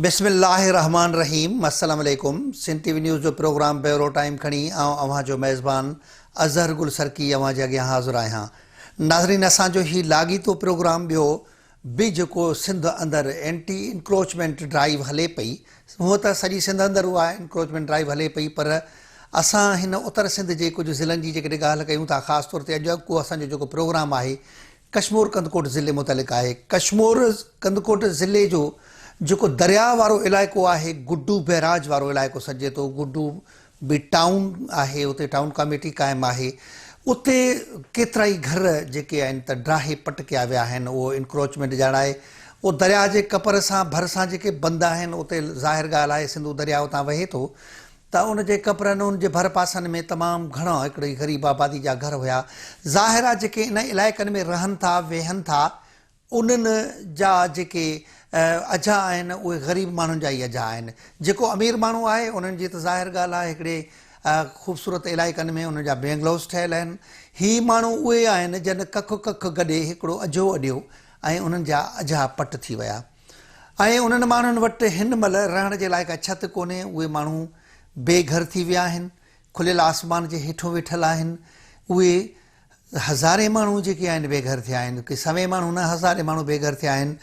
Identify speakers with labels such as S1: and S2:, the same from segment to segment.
S1: बिस्मिल्लाहिर्रहमानिर्रहीम। अस्सलाम वालेकुम। सिंध टीवी न्यूज़ जो प्रोग्राम ब्यूरो टाइम खणी अवां जो मेज़बान अज़हर गुल सरकी अवां जे अॻियां हाज़िर आहियां। नाज़रीन, असांजो ही लाॻीतो प्रोग्राम ॿियो बि जेको सिंध अंदरि एंटी इंक्रोचमेंट ड्राइव हले पई, हूअं त सॼी सिंध अंदरि उहा इंक्रोचमेंट ड्राइव हले पई, पर असां हिन उत्तर सिंध जे कुझु ज़िलनि जी जेकॾहिं ॻाल्हि कयूं था, ख़ासि तौर ते अॼु को असांजो जेको प्रोग्राम आहे कश्मीर कंदकोट ज़िले मुतलिक़ आहे। कश्मीर कंदकोट ज़िले जो जेको दरिया वारो इलाइक़ो आहे, गुड्डू बैराज वारो इलाइक़ो सॾिजे थो। गुड्डू बि टाउन आहे, उते टाउन कमेटी क़ाइमु आहे। उते केतिरा ई घर जेके आहिनि त ड्राहे पट कया विया आहिनि। उहो इंक्रोचमेंट ॼाण आहे, उहो दरिया जे कपर सां भरिसां जेके बंद आहिनि, उते ज़ाहिर ॻाल्हि आहे सिंधू दरिया उतां वहे थो, त उन जे कपरनि उन जे भर पासनि में तमामु घणा हिकिड़ी ग़रीब आबादी जा घर हुया। ज़ाहिर आहे जेके इन इलाइक़नि में रहनि था, वेहनि था, उन्हनि जा जेके अजा आहिनि उहे ग़रीब माण्हुनि जा ई अजा आहिनि। जेको अमीर माण्हू आहे उन्हनि जी त ज़ाहिर ॻाल्हि आहे हिकिड़े ख़ूबसूरत इलाइक़नि में उन्हनि जा बेंगलोस ठहियल आहिनि। ही माण्हू उहे आहिनि जन कख कख गॾे हिकिड़ो अजो अॾियो ऐं उन्हनि जा अजा पट थी विया। ऐं उन्हनि माण्हुनि वटि हिन महिल रहण जे लाइ का छिति कोन्हे। उहे माण्हू बेघर थी विया आहिनि, खुलियल आसमान जे हेठो वेठल आहिनि। उहे हज़ारे माण्हू जेके आहिनि बेघर थिया आहिनि, की सवे माण्हू न, हज़ारे माण्हू बेघर थिया आहिनि।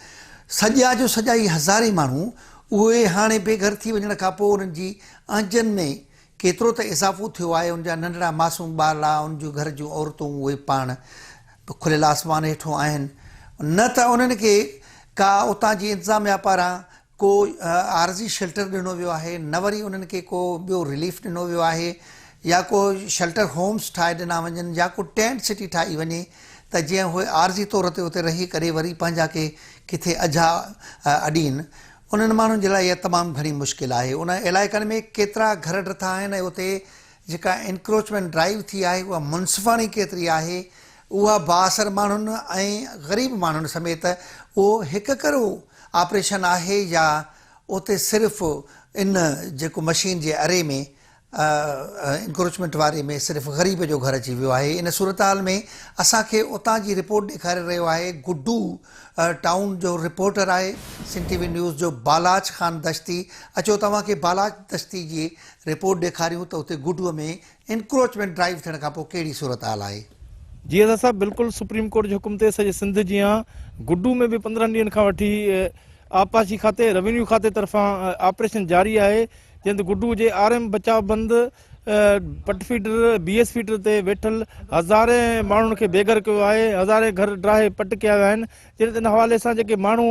S1: सॼा जो सॼा ई हज़ारे माण्हू उहे हाणे बेघर थी वञण खां पोइ उन्हनि जी आंजनि में केतिरो त इज़ाफ़ो थियो आहे। उन जा नंढड़ा मासूम ॿारड़ा, उन जूं घर जूं औरतूं उहे पाण खुलियल आसमान हेठो आहिनि। न त उन्हनि खे का उतां जी इंतिज़ामिया पारां को आर्ज़ी शेल्टर ॾिनो वियो आहे, न वरी उन्हनि खे को ॿियो रिलीफ ॾिनो वियो आहे, या को शेल्टर होम्स ठाहे ॾिना वञनि, या को टेंट सिटी ठाही वञे त जीअं उहे आर्ज़ी तौर ते उते रही करे वरी पंहिंजा के किथे अजा अॾीनि। उन्हनि माण्हुनि जे लाइ इहा तमामु घणी मुश्किल आहे। उन इलाइक़नि में केतिरा घर ॾिठा आहिनि। उते जेका इंक्रोचमेंट ड्राइव थी आहे उहा मुनसिफ़ाणी केतिरी आहे, उहा बाअसर माण्हुनि ऐं ग़रीब माण्हुनि समेत उहो हिकु करो ऑपरेशन आहे, या उते सिर्फ़ु इन जेको मशीन जे अरे में इंक्रोचमेंट वारे में सिर्फ़ु ग़रीब जो घर अची वियो आहे। इन सूरत हाल में असांखे उतां जी रिपोर्ट ॾेखारे रहियो आहे गुड्डू टाउन जो रिपोर्टर आहे सिंध टीवी न्यूज़ जो बालाज ख़ान दश्ती। अचो तव्हांखे बालाज दश्ती जी रिपोर्ट ॾेखारियूं त उते गुड्डूअ में इंक्रोचमेंट ड्राइव थियण खां पोइ कहिड़ी सूरत हाल आहे।
S2: जी अदा साहब, बिल्कुलु सुप्रीम कोर्ट जे हुकुम ते सॼे सिंध जी गुड्डू में बि 15 ॾींहंनि खां वठी आपाशी खाते रेवेन्यू खाते तरफ़ां ऑपरेशन जारी आहे। जंहिं गुड्डू जे RM बचाव बंद पट फीडर BS फीडर ते वेठल हज़ारे माण्हुनि खे बेघर कयो आहे। हज़ारे घर ड्राहे पट कया विया आहिनि। जंहिं इन हवाले सां जेके माण्हू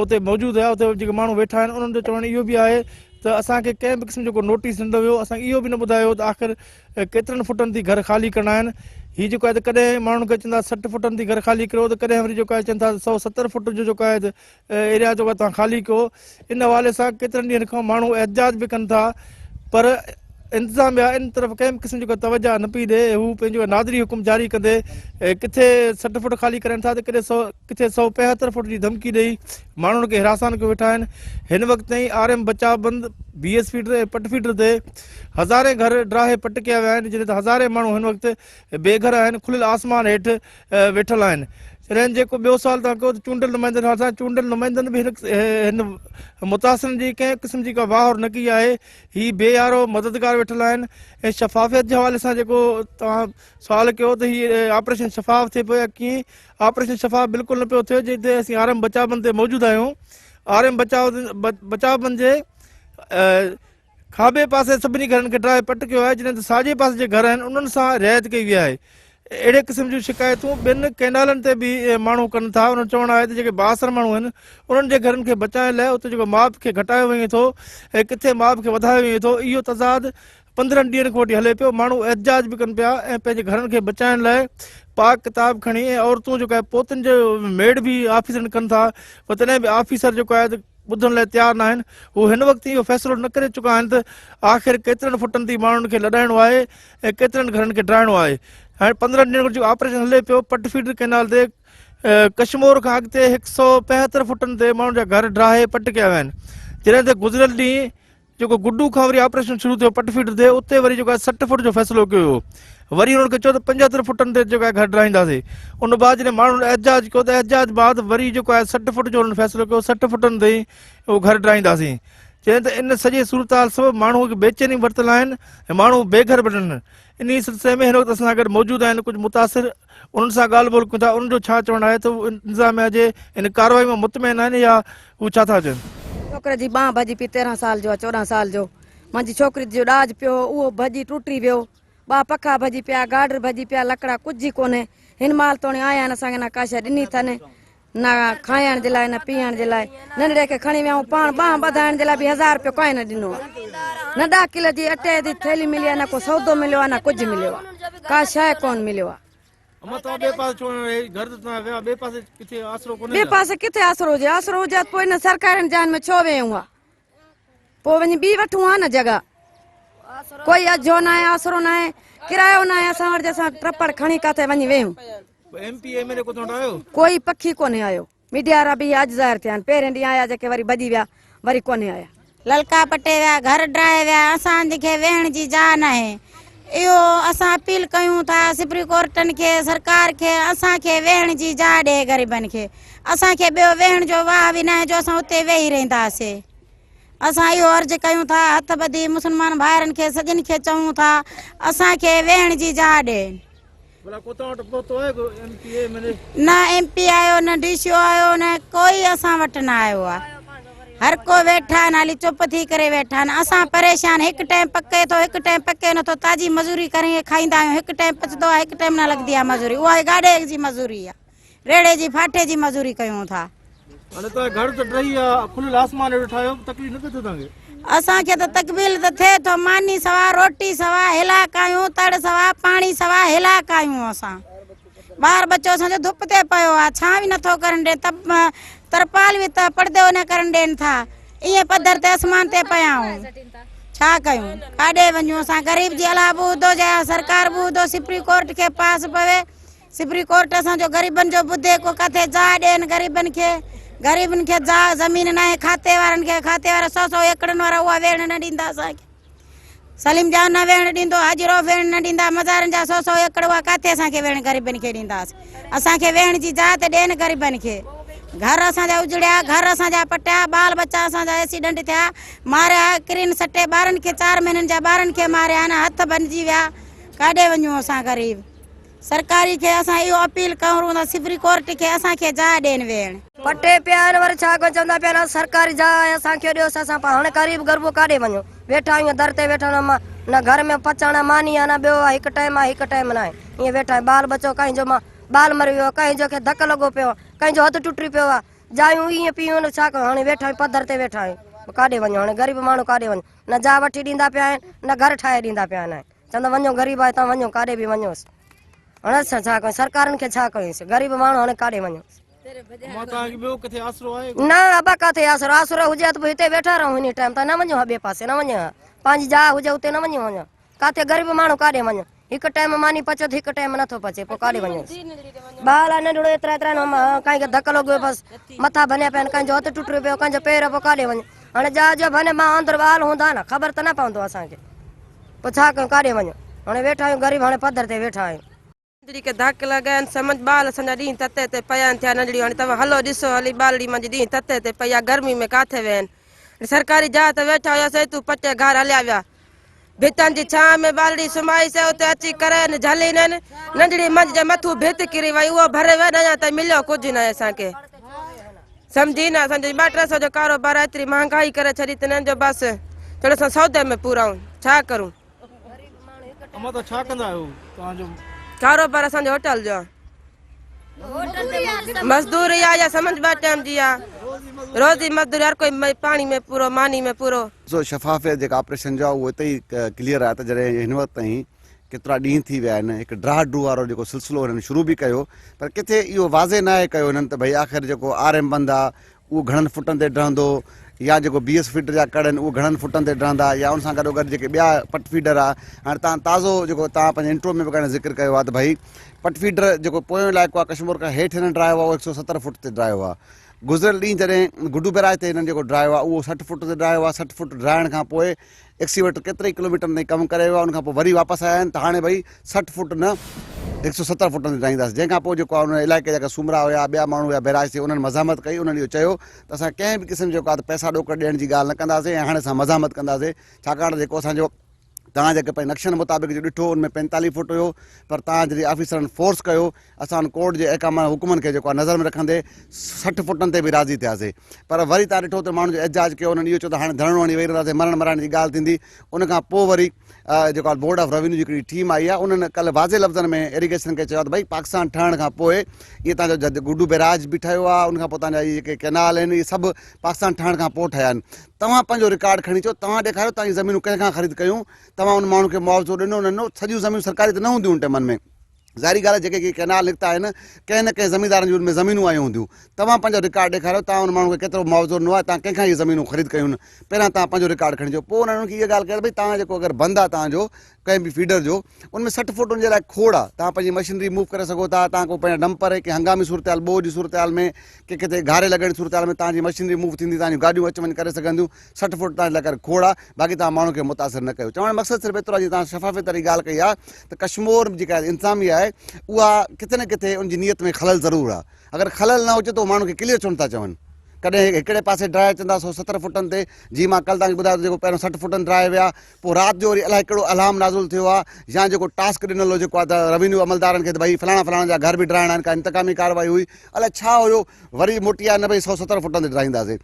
S2: उते मौजूदु हुआ, उते जेके माण्हू वेठा आहिनि, उन्हनि जो चवणु इहो बि आहे त असांखे कंहिं बि क़िस्म जो नोटिस ॾिनो वियो, असांखे इहो बि न ॿुधायो त आख़िर केतिरनि फुटनि थी घर ख़ाली करणा आहिनि। हीअ जेको आहे त कॾहिं माण्हुनि खे चवंदा 60 फुटनि थी घर ख़ाली कयो, त कॾहिं वरी जेको आहे चवनि था 170 फुट जो जेको आहे एरिया जेको आहे तव्हां ख़ाली कयो। इन हवाले सां केतिरनि ॾींहंनि खां माण्हू एहतिजाज बि कनि था, पर इंतिज़ामिया इन तरफ़ कंहिं बि क़िस्म जो तवजा न पई ॾिए। हू पंहिंजो नाज़री हुकुम जारी कंदे किथे 60 फुट ख़ाली करनि था, त किथे 175 फुट जी धमकी ॾेई माण्हुनि खे हिरासान कयो वेठा आहिनि। हिन वक़्त ताईं RM बचाव बंद BS फीडर ऐं पट फीडर ते हज़ारे घर ड्राहे पट कया विया आहिनि। जॾहिं त हज़ारे माण्हू हिन वक़्तु बेघर आहिनि, खुलियल आसमान हेठि वेठल आहिनि। जॾहिं जेको ॿियो सुवाल तव्हां कयो त चूंडियल नुमाइंदनि खां, चूंडियल नुमाइंदनि बि हिन मुतासिरनि जी कंहिं क़िस्म जी का वाह न कई आहे। ही बेयारो मददगार वेठल आहिनि। ऐं शफ़ाफ़ियत जे हवाले सां जेको तव्हां सुवाल कयो त हीअ ऑपरेशन शफ़ाफ़ थिए पियो या कीअं, ऑपरेशन शफ़ाफ़ बिल्कुलु न पियो थिए। जिते असीं RM बचाव बंद ते मौजूदु आहियूं। RM बचाव बंद जे खाॿे पासे सभिनी घरनि खे ड्राहे पट कयो आहे। जॾहिं त साॼे पासे जे घर आहिनि उन्हनि सां रिआयत कई वई आहे। अहिड़े क़िस्म जूं शिकायतूं ॿिनि कैनालनि ते बि माण्हू कनि था। उन्हनि चवणु आहे त जेके बाअसर माण्हू आहिनि उन्हनि जे घरनि खे बचाइण लाइ उते जेको माप खे घटायो वञे थो ऐं किथे माप खे वधायो वञे थो, इहो तज़ाद 15 ॾींहंनि खां वठी हले पियो। माण्हू एहतिजाज बि कनि पिया ऐं पंहिंजे घरनि खे बचाइण लाइ पाक किताब खणी ऐं औरतूं जेको आहे पोतनि जो मेड बि ऑफिसरनि कनि था, पर तॾहिं बि ऑफिसर जेको आहे त ॿुधण लाइ तयारु न आहिनि। हू हिन वक़्तु इहो फ़ैसिलो न करे चुका आहिनि त आख़िर केतिरनि फुटनि ताईं माण्हुनि खे लॾाइणो आहे ऐं केतिरनि घरनि खे ड्राइणो आहे। हाणे 15 ॾींहंनि खां जेको ऑपरेशन हले पियो पट फीडर कैनाल ते कश्मीर खां अॻिते 175 फुटनि ते माण्हुनि जा घर ड्राहे पट कया विया आहिनि। जॾहिं त गुज़िरियल ॾींहुं जेको गुड्डू खां वरी ऑपरेशन शुरू थियो पट फीड ते उते वरी जेको आहे 60 फुट जो फ़ैसिलो कयो हो। वरी हुननि खे चयो त 75 फुटनि ते जेको आहे घर ठाहींदासीं। उन बाद जॾहिं माण्हुनि एहजाज कयो त एहजाज बाद वरी जेको आहे 60 फुट जो हुननि फ़ैसिलो कयो, 60 फुटनि ते ई उहो घर ठाहींदासीं। चवनि त इन सॼे सूरत हाल सबबु माण्हू खे बेचैनी वरितल आहिनि ऐं माण्हू बेघर बि आहिनि। इन सिलसिले में हिन वक़्तु असां गॾु मौजूदु आहिनि कुझु मुतासिर, उन्हनि सां ॻाल्हि ॿोल कयूं था। उन्हनि जो छा चवणु आहे त उहो इंतिज़ामिया जे इन कार्रवाई में मुतमइन आहिनि या उहे छा था चवनि?
S3: छोकिरे जी बांह भॼी पई, 13 साल जो आहे, 14 साल जो। मुंहिंजी छोकिरी जो ॾाज पियो, उहो भॼी टुटी वियो। 2 पखा भॼी पिया, गाडर भॼी पिया, लकड़ा कुझु कोन्हे। हिन महिल तोणी आया आहिनि, असांखे न का शइ ॾिनी अथनि, न खाइण जे लाइ न पीअण जे लाइ। नंढड़े खे खणी विया पाण बांह ॿधाइण जे लाइ बि 1000 रुपयो कांई न ॾिनो आहे। न 10 किलो जी अटे जी थैली मिली आहे, न को सौदो मिलियो आहे, न कुझु मिलियो आहे, का शइ कोन मिलियो आहे। ॿिए पासे किथे आसरो हुजे? आसरो हुजे त पोइ हिन सरकारनि जान में छो वेहूं आहे? पोइ वञी ॿी वठूं आहे न जॻह। कोई अजो न आहे, आसरो न आहे, किरायो न आहे असां वटि असां ट्रपड़ खणी किथे वञी वेहूं। कोई पखी कोन्हे आयो। मीडिया वारा बि अॼु ज़ाहिर थिया आहिनि, पहिरें ॾींहुं आया जेके वरी भॼी विया, वरी कोन्हे आया।
S4: ललका पटे विया, घर ड्राए विया, असांखे वेहण जी जाइ न आहे। इहो असां अपील कयूं था सुप्रीम कोर्टनि खे, सरकार खे, असांखे वेहण जी जाइ ॾे ग़रीबनि खे। असांखे ॿियो वेहण जो वाह बि न आहे जो असां उते वेही रहंदासीं। असां इहो अर्ज़ु कयूं था, हथ ॿधी मुस्लमान भाइरनि खे सभिनी खे चऊं था असांखे वेहण जी जाइ ॾे। न MP आयो, न DCO आयो, न कोई असां वटि न आयो आहे। हर को वेठा आहिनि, हाली चुप थी करे वेठा आहिनि। असां परेशान, हिकु टाइम पके थो, हिकु टाइम पके नथो। ताज़ी मज़ूरी करे खाईंदा आहियूं, हिकु टाइम पचंदो आहे, हिकु टाइम न लॻंदी आहे मज़ूरी। उहा गाॾे जी मज़ूरी आहे, रेड़े जी फाटे जी मज़ूरी कयूं था। असांखे त तकबील त थिए थो, मानी सवा, रोटी सवा, हिला कायूं, तड़ सवा, पाणी सवा, हिला कायूं। असां ॿार बच्चो असांजो धुप ते पियो आहे, छां बि नथो करण ॾे, तरपाल बि त पर्दो न करण ॾियनि था। ईअं पधर ते आसमान ते पिया आहियूं, छा कयूं? काॾे वञूं? असां ग़रीब जी अलाह ॿुधो जाए, सरकार ॿुधो, सुप्रीम कोर्ट खे पास पवे। सुप्रीम कोर्ट असांजो ग़रीबनि जो ॿुधे, को किथे जाइ ॾियनि ग़रीबनि खे। ग़रीबनि खे ज़मीन न आहे, खाते वारनि खे, खाते वारा 100 एकड़नि वारा उहा वेहण न ॾींदा असांखे। सलीम जा न वेहण ॾींदो, हाजीरो वेहण न ॾींदा, मज़ारनि जा 100 एकड़ उहा किथे असांखे वेहण ग़रीबनि खे ॾींदासीं? असांखे वेहण जी जाइ त ॾियनि ग़रीबनि खे। घर असांजा उजड़िया, घर असांजा पटिया, बाल बच्चा असांजा एक्सीडेंट थिया, मारिया, किरिन सटे, ॿारनि खे 4 महीननि जा ॿारनि खे मारिया आहिनि, हथ भञिजी विया। काॾे वञूं असां ग़रीब? सरकारी खे असां इहो अपील कयूं था, सुप्रीम कोर्ट खे असांखे जाइ ॾियनि वेहण।
S3: पटे पिया आहिनि, वरी छा को चवंदा पिया न सरकारी जाइ असांखे ॾियोसि। असां हाणे ग़रीब गरबो काॾे वञूं? वेठा आहियूं दर ते वेठा, न घर में पचण मानी आहे, न ॿियो आहे। हिकु टाइम आहे, हिकु टाइम न आहे। ईअं वेठा आहियूं। बाल बच्चो कंहिंजो बाल मरी वियो, कंहिंजो खे धक लॻो पियो आहे, कंहिंजो हथु टुटी पियो आहे। जायूं ईअं पियूं, छा कयूं? हाणे वेठा आहियूं, पधर ते वेठा आहियूं। काॾे वञूं हाणे? ग़रीब माण्हू काॾे वञूं? न जाइ वठी ॾींदा पिया आहिनि, न घर ठाहे ॾींदा पिया आहिनि। चवंदा वञो, ग़रीब आहे तव्हां वञो, काॾे बि वञोसि। हाणे असां छा कयूं? सरकारनि खे छा कयूंसि? ग़रीब माण्हू हाणे काॾे वञूं? न अबा किथे आसरो? आसरो हुजे त हिते वेठा रहूं। हिन टाइम त न वञूं, ॿिए पासे न वञूं। पंहिंजी जाइ हुजे उते न वञूं। वञो किथे? ग़रीब माण्हू काॾे वञूं? हिकु टाइम मानी पचे त हिकु टाइम नथो पचे, पोइ काॾे वञूं? ॿार आहे नंढड़ो, एतिरा कंहिंखे धक लॻो, बसि मथां भञिया पिया आहिनि, कंहिंजो हथु टुटी पियो, कंहिंजो पेर, पोइ काॾे वञूं? हाणे जाइ जो भले मां अंदरि ॿाल हूंदा न, ख़बर त न पवंदो असांखे। पोइ छा कयूं? काॾे वञूं? हाणे वेठा आहियूं ग़रीब, हाणे पधर ते वेठा आहियूं।
S5: नंढड़ी खे धक लॻाइनि, सम्झ ॿार असांजा ॾींहं तते ते पिया आहिनि थिया नंढड़ी। हाणे तव्हां हलो ॾिसो, हली ॿारड़ी मुंहिंजी ॾींहं तते ते पई आहे, गर्मी में किथे वेहनि? सरकारी जाइ ते वेठा हुयासीं, तूं पटे घर हलिया विया। भितनि जी छांव में ॿारड़ी सुम्हाईसीं, उते अची करे झलीनि। नंढड़ी मंझि जे मथां भित किरी वई, उहो भरे विया, अञा त मिलियो कुझु न असांखे। सम्झी न? असांजो 200-300 जो कारोबार, एतिरी महांगाई करे छॾी अथनि जो बसि थोरो असां सौदे में पूरा आहियूं, छा करूं? कारोबार असांजो होटल जो मज़दूरी आहे या समझ 2 टाइम जी आहे, रोज़ी मज़दूरी, हर कोई पाणी में पूरो, मानी में पूरो।
S6: शफ़ाफ़ियत जेका ऑपरेशन जो आहे उहो हिते ई क्लियर आहे त जॾहिं हिन वक़्त ताईं केतिरा ॾींहं थी विया आहिनि, हिकु ड्रा ड्रू वारो जेको सिलसिलो हिननि शुरू बि कयो, पर किथे इहो वाज़े न आहे कयो हिननि त भई आख़िर जेको RM बंदि आहे उहो घणनि फुटनि ते रहंदो, या जेको 20 फीट जा कड़ आहिनि उहो घणनि फुटनि ते रहंदा, या उन सां गॾोगॾु जेके ॿिया पट फीडर आहे। हाणे तव्हां ताज़ो जेको तव्हां पंहिंजे इंट्रो में बि करण ज़िक्र कयो आहे त भई पट फीडर जेको पोयों इलाइक़ो आहे कश्मीर खां हेठि हिननि ड्रायो आहे, उहो 170 फुट ते ड्रायो आहे। गुज़िरियल ॾींहुं जॾहिं गुड्डू बैराज ते हिननि जेको ड्राइव आहे उहो 60 फुट ते ड्राइव आहे। 60 फुट ड्राइण खां पोइ एक्सीवेटर केतिरे ई किलोमीटर ताईं कमु करे वियो आहे। उनखां पोइ वरी वापसि आया आहिनि त हाणे भई 60 फुट न 170 फुट ते ड्राईंदासीं। जंहिंखां पोइ जेको आहे उन इलाइक़े जा सुमरा हुया, ॿिया माण्हू हुया बैराज ते, उन्हनि मज़ामत कई। उन्हनि इहो चयो त असां कंहिं बि क़िस्म जेको आहे पैसा ॾोकर ॾियण जी ॻाल्हि न कंदासीं ऐं हाणे असां मज़ामत कंदासीं। छाकाणि जेको असांजो तव्हां जेके पंहिंजे नक्शनि मुताबिक़ जो ॾिठो उनमें 45 फुट हुयो, पर तव्हां जॾहिं ऑफिसरनि फोर्स कयो असां कोर्ट जे अहकाम हुकुमनि खे जेको आहे नज़र में रखंदे 60 फुटनि ते बि राज़ी थियासीं। पर वरी तव्हां ॾिठो त माण्हू जो एहजाज कयो, उन्हनि इहो चयो त हाणे धरणो हणी वेही रहंदासीं, मरण मराइण जी ॻाल्हि थींदी। उनखां पोइ वरी जेको आहे बोर्ड ऑफ रेवेन्यू जी हिकिड़ी टीम आई आहे, उन्हनि कल्ह वाज़े लफ़्ज़नि में इरिगेशन खे चयो त भई पाकिस्तान ठहण खां पोइ इहे तव्हांजो गुड्डू बैराज बि ठहियो आहे, उनखां पोइ तव्हांजा इहे जेके कैनाल आहिनि इहे सभु पाकिस्तान ठहण खां पोइ ठहिया आहिनि। तव्हां पंहिंजो रिकॉर्ड खणी अचो, तव्हां ॾेखारियो तव्हांजी ज़मीनूं कंहिंखां ख़रीद कयूं, तव्हां उन माण्हू खे मुआवज़ो ॾिनो न ॾिनो। सॼियूं ज़मीनूं सरकारी त न हूंदियूं उन टाइमनि में, ज़ाहिरी ॻाल्हि आहे जेके कैनाल निकिता आहिनि कंहिं न कंहिं ज़मीनदारनि जी उनमें ज़मीनूं आयूं हूंदियूं। तव्हां पंहिंजो रिकॉर्ड ॾेखारियो, तव्हां उन माण्हू खे केतिरो मुआवज़ो ॾिनो आहे, तव्हां कंहिंखां इहे ज़मीनूं ख़रीद कयूं न, पहिरियां तव्हां पंहिंजो रिकॉर्ड खणी अचो। पोइ उन्हनि खे इहा ॻाल्हि कई भई तव्हां जेको अगरि बंदि आहे तव्हांजो कंहिं बि फीडर जो, उनमें 60 फुट उनजे लाइ खोड़ आहे, तव्हां पंहिंजी मशीनरी मूव करे सघो था। तव्हां को पंहिंजा डंपर आहे, कंहिं हंगामी सूरत हाल ॿोझ जी सूरत हाल में, कंहिं किथे गारे लॻण जी सूरत हाल में तव्हांजी मशीनरी मूव थींदी, तव्हांजी गाॾियूं अच वञु करे सघंदियूं। 60 फुट तव्हांजे लाइ करे खोड़ आहे, बाक़ी तव्हां माण्हू खे मुतासिर न कयो। चवण मक़सदु सिर्फ़ु एतिरो आहे, जीअं तव्हां शफ़ाफ़ियत वारी ॻाल्हि कई आहे त कश्मीर जेका इंतिज़ामिया आहे उहा किथे न किथे उनजी नियत में खलल ज़रूरु आहे। अगरि खलल न हुजे त माण्हू खे क्लियर छो नथा चवनि। कॾहिं हिकिड़े पासे ड्राइव चवंदा 170 फुटनि ते, जीअं मां कल्ह तव्हांखे ॿुधायो जेको पहिरियों 60 फुटनि ड्राइव विया, पोइ राति जो वरी अलाए कहिड़ो अलार्म नाज़ुल थियो आहे, या जेको टास्क ॾिनल हो जेको आहे त रेवेन्यू अमलदारनि खे त भई फलाणा फलाणा जा घर बि ड्राइणा आहिनि, का इंतकामी कार्रवाई हुई, अलाए छा हुयो, वरी मोटी आहे न भई 170 फुटनि ते ड्राईंदासीं।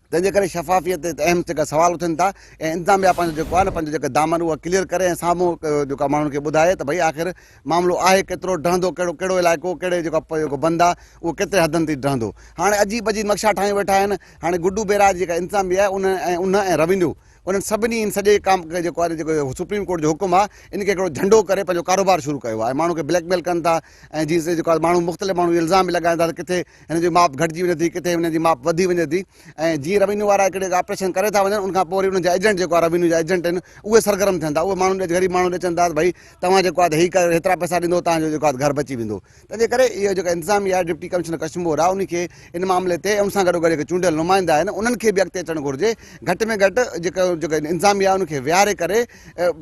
S6: तंहिंजे करे शफ़ाफ़ियत ते अहम जेका सवाल उथनि था ऐं इंतिज़ामिया पंहिंजो जेको आहे न पंहिंजो जेका दामन उहा क्लियर करे ऐं साम्हूं जेका माण्हुनि खे ॿुधाए त भई आख़िर मामिलो आहे केतिरो ढहंदो, कहिड़ो इलाइक़ो, कहिड़े जेको बंदि आहे उहो केतिरे हदनि ताईं ढहंदो। हाणे अजीब अजीब नक्शा ठाहे वेठा आहिनि। हाणे गुड्डू बैराज जेका इंतिज़ामिया आहे उन ऐं रेवेन्यू उन्हनि सभिनी सॼे काम जेको आहे जेको सुप्रीम कोर्ट जो हुकुम आहे इनखे हिकिड़ो झंडो करे पंहिंजो कारोबार शुरू कयो आहे। माण्हू खे ब्लैकमेल कनि था ऐं जीअं जेको आहे माण्हू मुख़्तलिफ़ माण्हू इल्ज़ाम बि लॻाइनि था त किथे हिन जी माप घटिजी वञे थी, किथे हिन जी माप वधी वञे थी। ऐं जीअं रेवेन्यू वारा हिकिड़े ऑपरेशन करे था वञनि, उनखां पोइ वरी उन्हनि जा एजेंट जेको आहे रेवेन्यू जा एजेंट आहिनि उहे सरगर्म थियनि था। उहे माण्हू ग़रीब माण्हू अचनि था त भई तव्हां जेको आहे हीअ करे हेतिरा पैसा ॾींदो, तव्हांजो जेको आहे घर बची वेंदो। तंहिंजे करे इहो जेको इंतिज़ामिया आहे डिप्टी कमिश्नर कश्मीर आहे उनखे इन मामले ते उन सां गॾोगॾु जेके चूंडियल नुमाइंदा आहिनि उन्हनि खे बि अॻिते अचणु घुरिजे। घटि में घटि जेको इंतिज़ामिया उनखे विहारे करे,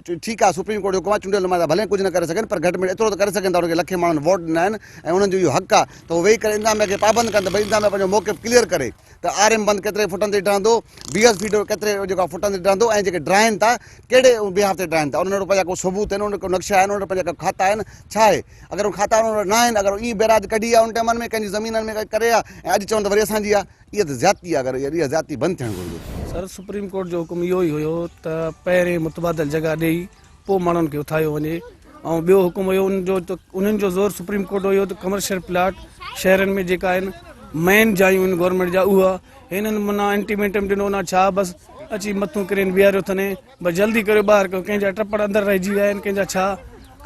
S6: ठीकु आहे सुप्रीम कोर्ट जो हुकुम आहे चूंडियल नुमाइंदा भले कुझु न करे सघनि, पर घटि में एतिरो त करे सघनि था, उनखे लखे माण्हुनि वोट ॾिना आहिनि ऐं उन्हनि जो इहो हक़ु आहे त उहो वेही करे इंतिज़ामिया खे पाबंद कनि त भई इंतिज़ामिया पंहिंजो मौक़िफ़ क्लियर करे त RM बंदि केतिरे फुटनि ते ठहंदो, BS फीडर केतिरे जेको फुटनि ते ठहंदो ऐं जेके ड्राइनि था कहिड़े बिहाफ ते ड्राइनि था, उन्हनि वटि पंहिंजा को सबूत आहिनि, उन को नक्शा आहिनि, उन पंहिंजा खाता आहिनि, छा आहे। अगरि उन खाता उन वटि न आहिनि, अगरि ईअं बैराज कढी आहे उन टाइमनि में कंहिंजी ज़मीननि में करे आहे ऐं अॼु चवनि त वरी असांजी आहे, इहा त ज़्यादती आहे। अगरि इहा ज़्यादती बंदि थियणु घुरिजे।
S7: सर सुप्रीम कोर्ट जो हुकुम इहो ई हुयो त पहिरें मुतबादल जॻह ॾेई पोइ माण्हुनि खे उथायो वञे। ऐं ॿियो हुकुम हुयो उन्हनि जो ज़ोर सुप्रीम कोर्ट हुयो त कमर्शियल प्लाट शहरनि में जेका आहिनि मेन जायूं आहिनि गवर्नमेंट जा उहा हिननि माना एंटीमेंटम ॾिनो न छा, बसि अची मथूं किरेन बीहारियो अथनि, बसि जल्दी करे ॿाहिरि कयो। कंहिंजा टपड़ अंदरि रहिजी विया आहिनि, कंहिंजा छा,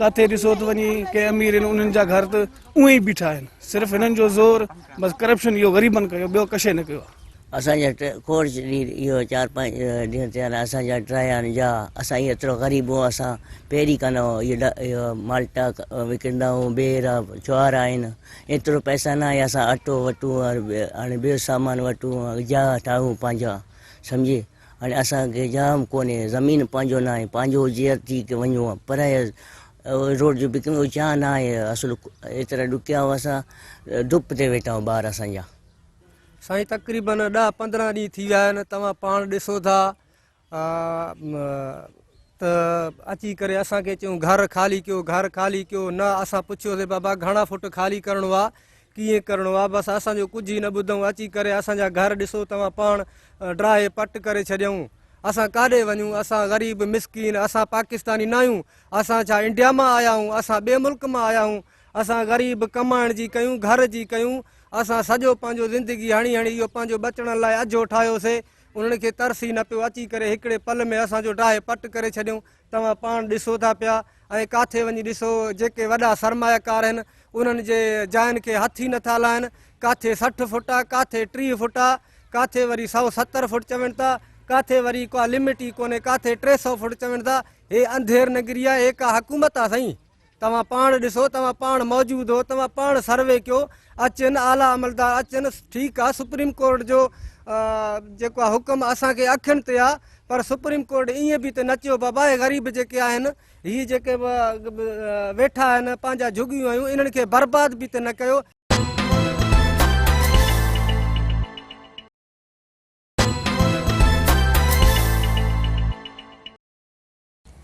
S7: किथे ॾिसो त वञी कंहिं अमीर आहिनि उन्हनि जा घर त उअं ई बीठा आहिनि। सिर्फ़ु हिननि जो ज़ोर बसि करप्शन इहो ग़रीबनि कयो, ॿियो कशे न कयो।
S8: असांजा कोर्ट इहो 4-5 ॾींहं थिया आहिनि असांजा ड्राया जा। असां इहो एतिरो ग़रीब हो, असां पहिरीं कान इहो माल्टा विकिणंदा आहियूं, बेर आहे, ज्वार आहिनि, एतिरो पैसा न आहे असां अटो वठूं हाणे ॿियो सामान वठूं, जा ठाहियूं पंहिंजा, सम्झे। हाणे असांखे जाम कोन्हे, ज़मीन पंहिंजो न आहे, पंहिंजो हुजे थी की वञूं, पर रोड जो विकिणो छा न आहे। असुलु एतिरा ॾुकिया आहियूं, असां धुप ते वेठा आहियूं ॿार असांजा।
S9: साईं तक़रीबन 10-15 ॾींहं थी विया आहिनि, तव्हां पाण ॾिसो था त अची करे असांखे चयूं घर ख़ाली कयो, घर ख़ाली कयो, न असां पुछियोसीं बाबा घणा फुट ख़ाली करिणो आहे, कीअं करिणो आहे, बसि असांजो कुझु ई न ॿुधऊं। अची करे असांजा घर ॾिसो तव्हां पाण ड्राए पट करे छॾियऊं। असां काॾे वञूं, असां ग़रीब मिसकीन, असां पाकिस्तानी न आहियूं, असां छा इंडिया मां आया आहियूं, असां ॿिए मुल्क मां आया आहियूं, असां ग़रीब कमाइण जी कयूं, घर जी कयूं, असां सॼो पंहिंजो ज़िंदगी हणी इहो पंहिंजो बचण लाइ अजो ठाहियोसीं। उन्हनि खे तरस ई न पियो, अची करे हिकिड़े पल में असांजो ड्राए पट करे छॾियऊं। तव्हां पाण ॾिसो था पिया ऐं किथे वञी ॾिसो जेके वॾा सरमायाकार आहिनि उन्हनि जे जाइनि खे हथ ई नथा लाहिनि। किथे 60 फुट आहे, किथे 30 फुट आहे, किथे वरी 170 फुट चवनि था, किथे वरी का लिमिट ई कोन्हे, किथे 300 फुट चवनि था। हे अंधेर नगरी आहे, हे का हुकूमत आहे साईं? तव्हां पाण ॾिसो, तव्हां पाण मौजूदु हो, तव्हां पाण सर्वे कयो, अचनि आला अमलदार अचनि, ठीकु आहे सुप्रीम कोर्ट जो जेको आहे हुकुम असांखे अखियुनि ते आहे, पर सुप्रीम कोर्ट ईअं बि त न चयो बाबा हे ग़रीब जेके आहिनि, हीअ जेके वेठा आहिनि पंहिंजा झुगियूं आहियूं, इन्हनि खे बर्बाद बि त न कयो।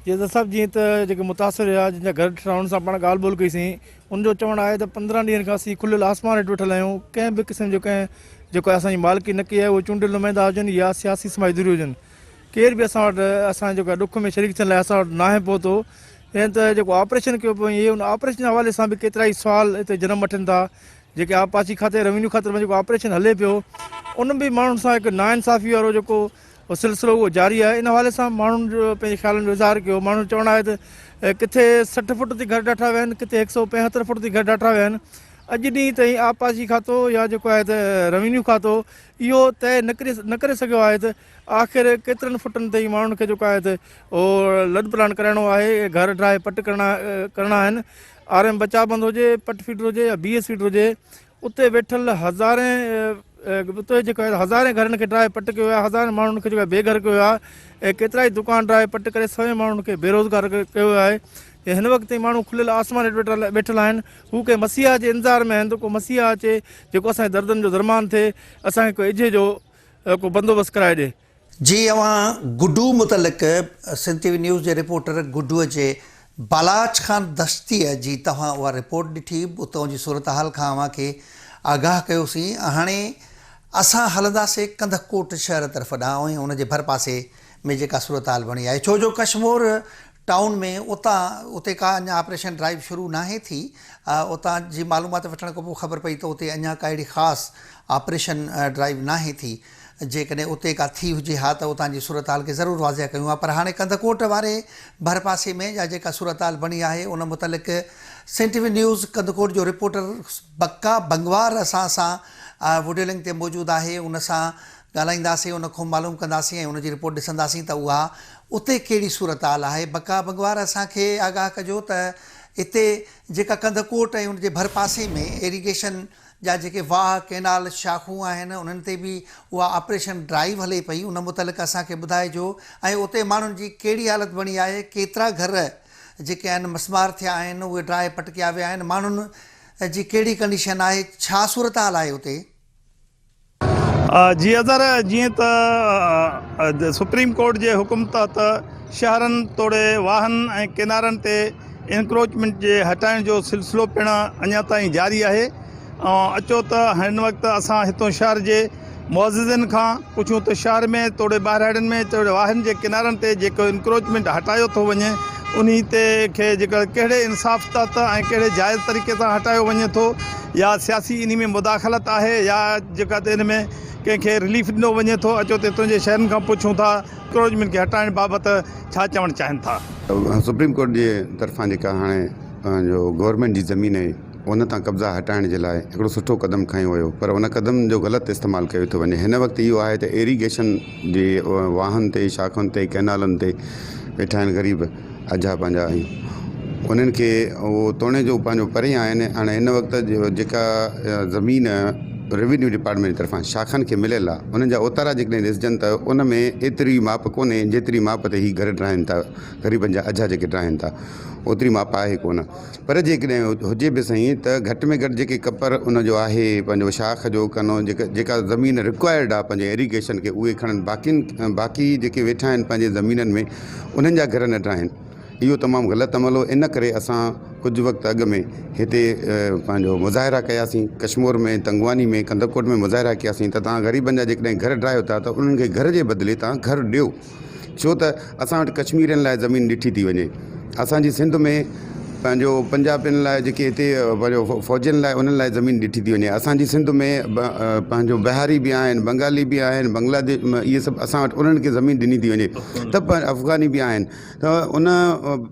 S2: ये साहब जीअं त जेके मुतासिर हुआ जिन जा घर ॾिठा हुन सां पाण ॻाल्हि ॿोल कईसीं, उनजो चवणु आहे त 15 ॾींहंनि खां असीं खुलियल आसमान हेठि वेठल आहियूं। कंहिं बि क़िस्म जो जेको असांजी मालिकी न कई आहे, उहे चूंडियल नुमाइंदा हुजनि या सियासी समाजदूरी हुजनि, केर बि असां वटि असां जेको आहे ॾुख में शरीक थियण लाइ असां वटि नाहे पहुतो। ऐं त जेको ऑपरेशन कयो पियो, इहे उन ऑपरेशन जे हवाले सां बि केतिरा ई सुवाल हिते जनम वठनि था। जेके आपाची खाते रेवेन्यू खाते में जेको ऑपरेशन हले पियो, उन बि माण्हुनि सां हिकु नाइंसाफ़ी वारो जेको सिलसिलो उहो जारी आहे। इन हवाले सां माण्हुनि जो पंहिंजे ख़्यालनि जो इज़हार कयो। माण्हुनि चवणु आहे त किथे 60 फुट ते घर ॾाठा विया आहिनि, किथे 175 फुट ते घर ॾाठा विया आहिनि। अॼु ॾींहुं ताईं आपाची खातो या जेको आहे त रेवेन्यू खातो इहो तय न करे सघियो आहे त आख़िर केतिरनि फुटनि ताईं माण्हुनि खे जेको आहे त उहो लॾ प्लान कराइणो आहे, घर ड्राए पट करणा आहिनि। RM बचा बंद हुजे, पट फीडर हुजे या BS फीडर हुजे, उते वेठल उते जेको आहे हज़ारे घरनि खे ड्राए पट कयो आहे, हज़ारे माण्हुनि खे जेको आहे बेघर कयो आहे, ऐं केतिरा ई दुकान ड्राए पट करे सवे माण्हुनि खे बेरोज़गार कयो आहे। हिन वक़्त ताईं माण्हू खुलियल आसमान हेठि वेठल आहिनि। हू कंहिं मसीहा जे इंतज़ार में आहिनि त को मसीहा अचे जेको असांजे दर्दनि जो दरमान थिए, असांखे को इजे जो को बंदोबस्तु कराए ॾिए।
S1: जी अवां गुड्डू मुतलिक़ सिंध TV न्यूज़ जे रिपोर्टर गुड्डूअ जे बालाच खान दस्तीअ जी तव्हां उहा रिपोर्ट ॾिठी, उतां जी सूरत हाल खां अव्हांखे आगाह कयोसीं। हाणे असां हलंदासीं कंदकोट शहर तरफ़ ॾांहुं ऐं उनजे भर पासे में जेका सूरत हाल बणी आहे, छो जो कश्मीर टाउन में उते का अञा ऑपरेशन ड्राइव शुरू नाहे थी। उतां जी मालूमात वठण खां पोइ ख़बर पई त उते अञा का अहिड़ी ख़ासि ऑपरेशन ड्राइव नाहे थी। जेकॾहिं उते का थी हुजे हा त उतां जी सूरत हाल खे ज़रूरु वाज़िह कयूं आहे। पर हाणे कंदकोट वारे भर पासे में या जेका सूरत हाल बणी आहे उन मुतलिक़ सिंध TV न्यूज़ कंदकोट जो रिपोर्टर बक्का बंगवार असां सां वीडियो लिंक ते मौजूदु आहे। उन सां ॻाल्हाईंदासीं, उन खां मालूम कंदासीं ऐं उनजी रिपोर्ट ॾिसंदासीं त उहा उते कहिड़ी सूरत हाल आहे। बक्का बंगवार असांखे आगाह कजो त हिते जेका कंदकोट ऐं उनजे भर पासे में इरीगेशन जा जेके वाह कैनाल शाखूं आहिनि उन्हनि ते बि उहा ऑपरेशन ड्राइव हले पई, उन मुतलिक़ असांखे ॿुधाइजो। ऐं उते माण्हुनि जी कहिड़ी हालत बणी आहे, केतिरा घर जेके आहिनि मस्मार थिया आहिनि, उहे ड्राए पटकिया विया आहिनि, माण्हुनि जी कहिड़ी कंडीशन आहे, छा सूरत हाल आहे उते?
S10: जी अज़र, जीअं त सुप्रीम कोर्ट जे हुकुम तहत शहरनि तोड़े वाहन ऐं किनारनि ते इंक्रोचमेंट जे हटाइण जो सिलसिलो पिणु अञा ताईं जारी आहे। अचो त हिन वक़्तु असां हितां शहर जे मुअज़्ज़िज़नि खां पुछूं त शहर में तोड़े ॿाहिरिड़नि में तोड़े वाहन जे किनारनि ते जेको इंक्रोचमेंट हटायो थो वञे उन ते खे जेका कहिड़े इंसाफ़ तहत ऐं कहिड़े जाइज़ तरीक़े सां हटायो वञे थो, या सियासी इन में मुदाख़लत आहे, या जेका त इन में कंहिंखे रिलीफ ॾिनो वञे थो। अचो त हितां जे शहरनि खां पुछूं था इंक्रोचमेंट खे हटाइण बाबति छा चवणु चाहिनि था।
S6: सुप्रीम कोर्ट जे तरफ़ां जेका हाणे जो गवर्नमेंट जी ज़मीन आहे उन तां कब्ज़ा हटाइण जे लाइ हिकिड़ो सुठो क़दम खयो हुयो, पर उन क़दम जो ग़लति इस्तेमालु कयो थो वञे। हिन वक़्तु इहो आहे त इरीगेशन जे वाहन ते, शाखुनि ते, कैनालनि ते वेठा आहिनि ग़रीब अजा पंहिंजा, उन्हनि खे उहो तोड़े जो पंहिंजो परियां आहिनि। हाणे हिन वक़्तु जेका ज़मीन रेवेन्यू डिपार्टमेंट जी तरफ़ां शाखनि खे मिलियल आहे, उन्हनि जा ओतारा जेकॾहिं ॾिसजनि त उन में एतिरी माप कोन्हे जेतिरी माप ते हीअ घर ड्राइनि था, ग़रीबनि जा अजा जेके ड्राइनि था, ओतिरी माप आहे कोन। पर जेकॾहिं हुजे बि सही त घटि में घटि जेके कपर उनजो आहे पंहिंजो शाख जो कनो, जेका ज़मीन रिक्वायर्ड आहे पंहिंजे इरीगेशन खे, उहे खणनि। बाक़ी जेके वेठा आहिनि पंहिंजे ज़मीननि में उन्हनि जा घर न ड्राइनि। इहो तमामु ग़लति अमल हो। इन करे असां कुझु वक़्तु अॻु में हिते पंहिंजो मुज़ाहिरा कयासीं, कश्मीर में, तंगवानी में, कंदकोट में मुज़ाहिरा कयासीं त तव्हां ग़रीबनि जा जेकॾहिं घर ड्रायो था त उन्हनि खे घर जे बदिले तव्हां घर ॾियो, छो त असां वटि कश्मीरियुनि लाइ ज़मीन ॾिठी थी वञे। असांजी सिंध में पंहिंजो पंजाबियुनि लाइ जेके हिते पंहिंजो फ़ौजियुनि लाइ उन्हनि लाइ ज़मीन ॾिठी थी वञे। असांजी सिंध में पंहिंजो बिहारी बि आहिनि, बंगाली बि आहिनि, बांग्लादेश, इहे सभु असां वटि उन्हनि खे ज़मीन ॾिनी थी वञे। त अफ़गानी बि आहिनि, त उन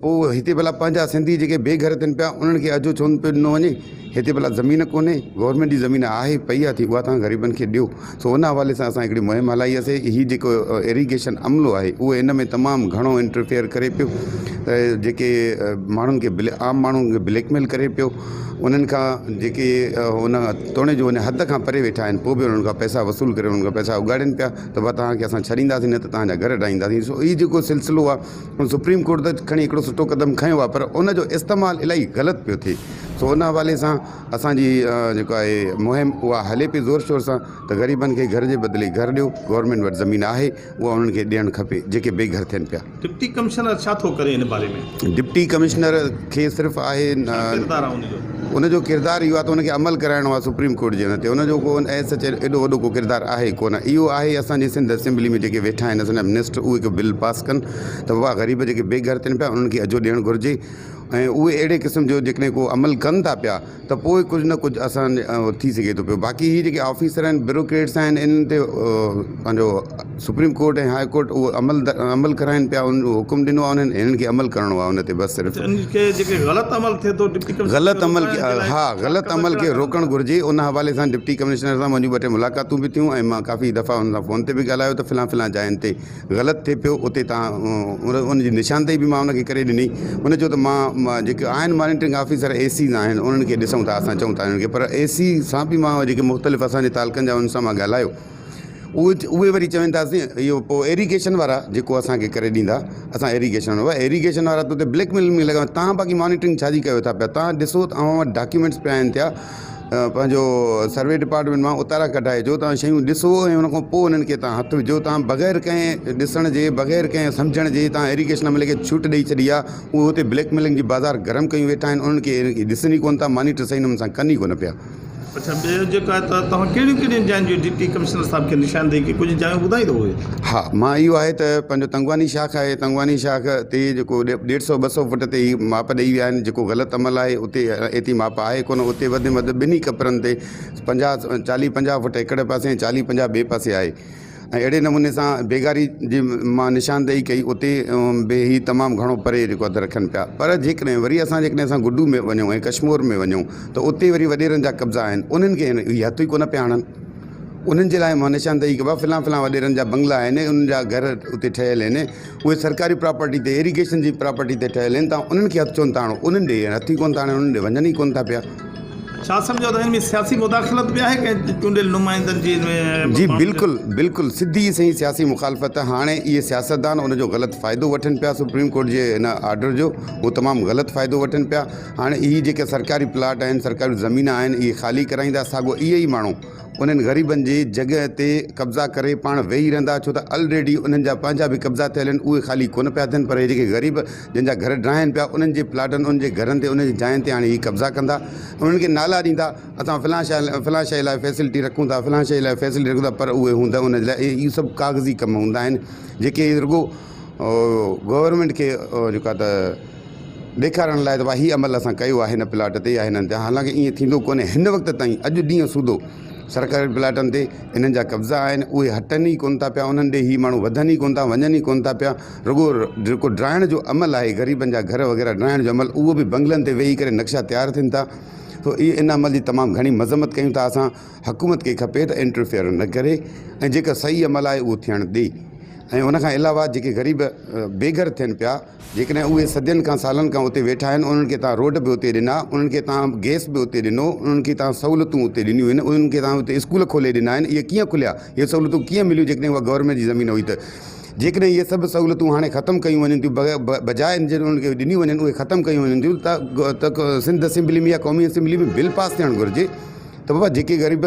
S6: पोइ हिते भला पंहिंजा सिंधी जेके बेघर थियनि पिया उन्हनि खे अॼु छो न पियो ॾिनो वञे।
S11: हिते भला ज़मीन कोन्हे, गवर्नमेंट जी ज़मीन आहे पई आहे थी, उहा तव्हां ग़रीबनि खे ॾियो। सो उन हवाले सां असां हिकिड़ी मुहिम हलाईसीं। हीअ जेको इरीगेशन अमलो आहे उहो इन में तमामु घणो इंटरफेयर करे पियो, जेके माण्हुनि खे आम माण्हुनि खे ब्लैकमेल करे पियो, उन्हनि खां जेके हुन तोड़े जो उन हद खां परे वेठा आहिनि, पोइ बि उन्हनि खां पैसा वसूल करे उन्हनि खां पैसा उगाड़नि पिया त भई तव्हांखे असां छॾींदासीं, न त तव्हांजा घर ठाहींदासीं। सो हीअ जेको सिलसिलो आहे सुप्रीम कोर्ट त खणी हिकिड़ो सुठो क़दम खयो आहे, पर उनजो इस्तेमालु इलाही ग़लति पियो थिए। सो उन हवाले सां असांजी जेको आहे मुहिम उहा हले पई ज़ोर शोर सां त ग़रीबनि खे घर जे बदिले घर ॾियो, गवर्नमेंट वटि ज़मीन आहे उहा उन्हनि खे ॾियणु खपे जेके बेघर थियनि पिया।
S10: डिप्टी कमिश्नर छा थो करे इन बारे में?
S11: डिप्टी कमिश्नर खे सिर्फ़ु आहे उनजो किरदारु इहो आहे त उनखे अमल कराइणो आहे सुप्रीम कोर्ट जे हुन ते, उनजो को एज सच एॾो वॾो को किरदारु आहे कोन। इहो आहे असांजी सिंध असेंबली में जेके वेठा आहिनि असांजा मिनिस्टर, उहे हिकु बिल पास कनि त उहा ग़रीब जेके बेघर थियनि पिया उन्हनि खे अजो ॾियणु घुरिजे, ऐं उहे अहिड़े क़िस्म जो जेकॾहिं को अमल कनि था पिया त पोइ कुझु न कुझु असां थी सघे थो पियो। बाक़ी हीअ जेके ऑफिसर आहिनि, ब्यूरोक्रेट्स आहिनि, इन्हनि ते पंहिंजो सुप्रीम कोर्ट ऐं हाई कोर्ट उहो अमल कराइनि पिया, उन हुकुम ॾिनो आहे उन्हनि, हिननि खे अमल करिणो आहे उन ते बसि सिर्फ़ु।
S10: ग़लति अमल थिए थो
S11: ग़लति अमल ग़लति अमल खे रोकणु घुरिजे। उन हवाले सां डिप्टी कमिश्नर सां मुंहिंजूं 2 टे मुलाक़ातूं बि थियूं ऐं मां काफ़ी दफ़ा हुन सां फ़ोन ते बि ॻाल्हायो त फिलहां जाइनि ते ग़लति थिए पियो, उते तव्हां उनजी निशानदेही बि मां उनखे करे ॾिनी। उन चयो त मां जेके आहिनि मॉनिटरिंग ऑफिसर एसीज़ आहिनि उन्हनि खे ॾिसूं था, असां चऊं था उन्हनि खे, पर एसी सां बि मां जेके मुख़्तलिफ़ असांजे तालुकनि जा उन सां मां ॻाल्हायो, उहे वरी चवनि था इहो पोइ एरीगेशन वारा जेको असांखे करे ॾींदा, असां एरीगेशन वारा त उते ब्लैकमेल में लॻा। तव्हां बाक़ी मॉनिटरिंग छाजी कयो था पिया? तव्हां ॾिसो तव्हां वटि डॉक्यूमेंट्स पिया आहिनि थिया, पंहिंजो सर्वे डिपार्टमेंट मां उतारा कढाइजो, तव्हां शयूं ॾिसो ऐं उन खां पोइ उन्हनि खे तव्हां हथु विझो। तव्हां बग़ैर कंहिं ॾिसण जे, बग़ैर कंहिं सम्झण जे तव्हां इरीगेशन अमले खे छूट ॾेई छॾी आहे। उहे हुते ब्लैकमेलिंग जी बाज़ार गरम कयूं वेठा आहिनि, उन्हनि खे ॾिसनि ई कोन था, मॉनिटर सही नमूने सां कनि ई कोन पिया।
S10: अच्छा, ॿियो जेको आहे त तव्हां कहिड़ियूं जायुनि जो डिप्टी कमिश्नर साहिब खे निशानदेही की कुझु जायूं ॿुधाईंदो उहे?
S11: हा, मां इहो आहे त पंहिंजो तंगवानी शाख आहे, तंगवानी शाख ते जेको 150-200 फुट ते ई माप ॾेई विया आहिनि। जेको ग़लति अमल आहे उते एतिरी माप आहे कोन, उते वधि में वधि 2 कपरनि ते 40-50 फुट हिकिड़े पासे, 40-50 ॿिए पासे आहे। ऐं अहिड़े नमूने सां बेगारी जी मां निशानदेही कई, उते बि ही तमामु घणो परे जेको अधु रखनि पिया। पर जेकॾहिं वरी जेकॾहिं असां गुड्डू में वञूं ऐं कश्मीर में वञूं त उते वरी वॾेरनि जा कब्ज़ा आहिनि, उन्हनि खे इहे हथु ई कोन पिया हणनि। उन्हनि जे लाइ मां निशानदेही कई, फिलहाल वॾेरनि जा बंगला आहिनि, उन्हनि जा घर उते ठहियल आहिनि, उहे सरकारी प्रॉपर्टी ते, इरीगेशन जी प्रॉपर्टी ते ठहियल आहिनि। तव्हां उन्हनि खे हथु चवनि था हणो, उन्हनि ॾे हथु ई कोन था हणनि, उन्हनि ॾे वञनि ई कोन था पिया।
S10: छा सम्झो त हिन में सियासी मुदाख़लत बि आहे कंहिं चूंडियल नुमाइंदनि जी?
S11: बिल्कुलु सिधी सही सियासी मुखालफ़त। हाणे इहे सियासतदान उनजो ग़लति फ़ाइदो वठनि पिया, सुप्रीम कोर्ट जे हिन आर्डर जो उहो तमामु ग़लति फ़ाइदो वठनि पिया। हाणे इहे जेके सरकारी प्लाट आहिनि, सरकारी ज़मीन आहिनि, इहे ख़ाली कराईंदा, साॻियो इहे ई माण्हू उन्हनि ग़रीबनि जी जॻह ते कब्ज़ा करे पाण वेही रहंदा, छो त ऑलरेडी उन्हनि जा पंहिंजा बि कब्ज़ा थियल आहिनि, उहे ख़ाली कोन पिया थियनि। पर इहे जेके ग़रीब जंहिंजा घर ड्राहिनि पिया, उन्हनि जे प्लाटनि, उन्हनि जे घरनि ते, उन्हनि जी जाइनि ते हाणे इहे कब्ज़ा कंदा, उन्हनि खे नाला ॾींदा, असां फलां शइ लाइ फैसिलिटी रखूं था, फलां शइ लाइ फैसिलिटी रखूं था, पर उहे हूंदा उन लाइ इहे सभु कागज़ी कम हूंदा आहिनि, जेके रुॻो गवर्नमेंट खे जेको आहे त ॾेखारण लाइ त भाई हीअ अमल असां कयो आहे हिन प्लाट ते या हिननि ते। हालांकि ईअं थींदो कोन्हे। हिन वक़्त ताईं अॼु ॾींहुं सूधो सरकारी प्लाटनि ते इन्हनि जा कब्ज़ा आहिनि, उहे हटनि ई कोन था पिया, उन्हनि ॾे ही माण्हू वधनि ई कोन था, वञनि ई कोन था पिया। रुॻो जेको ड्राइण जो अमल आहे, ग़रीबनि जा घर वग़ैरह ड्राइण जो अमल, उहो बि बंगलनि ते वेही करे नक्शा तयारु थियनि था। तो इहे इन अमल जी तमामु घणी मज़म्मत कयूं था असां। हुकूमत खे खपे त इंटरफेयर न करे ऐं जेका सही अमल आहे उहो थियणु ॾे। ऐं उनखां अलावा जेके ग़रीब बेघर थियनि पिया, जेकॾहिं उहे सदियुनि खां सालनि खां उते वेठा आहिनि, उन्हनि खे तव्हां रोड बि उते ॾिना, उन्हनि खे तव्हां गैस बि उते ॾिनो, उन्हनि खे तव्हां सहूलियतूं उते ॾिनियूं आहिनि, उन्हनि खे तव्हां उते स्कूल खोले ॾिना आहिनि। इहे कीअं खुलिया, इहे सहूलियतूं कीअं मिलियूं जेकॾहिं उहा गवर्नमेंट जी ज़मीन हुई त? जेकॾहिं इहे सभु सहूलियतूं हाणे ख़तमु कयूं वञनि थियूं, बजाए उन्हनि खे ॾिनियूं वञनि, उहे ख़तमु कयूं वञनि थियूं, त सिंध असेंबली में या क़ौमी असेंबली में बिल पास थियणु घुरिजे त बाबा जेके ग़रीब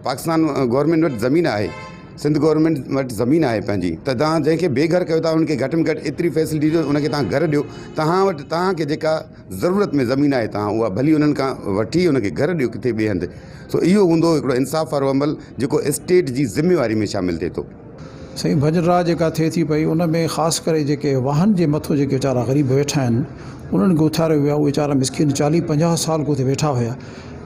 S11: पाकिस्तान गवर्नमेंट वटि ज़मीन आहे, सिंध गवर्नमेंट वटि ज़मीन आहे पंहिंजी, त तव्हां जंहिंखे बेघर कयो था उनखे घटि में घटि एतिरी फैसिलिटी ॾियो, उनखे तव्हां घर ॾियो। तव्हां वटि तव्हांखे जेका ज़रूरत में ज़मीन आहे, तव्हां उहा भली उन्हनि खां वठी उनखे घर ॾियो किथे ॿिए हंधि। सो इहो हूंदो हिकिड़ो इंसाफ़ वारो अमल जेको स्टेट जी ज़िम्मेवारी में शामिलु थिए थो।
S12: साईं, भॼनरा जेका थिए थी पई, उन में ख़ासि करे जेके वाहन जे मथां जेके वीचारा ग़रीब वेठा आहिनि, उन्हनि खे उथारियो वियो आहे। उहे वीचारा मिसकिन 40-50 साल को वेठा हुया,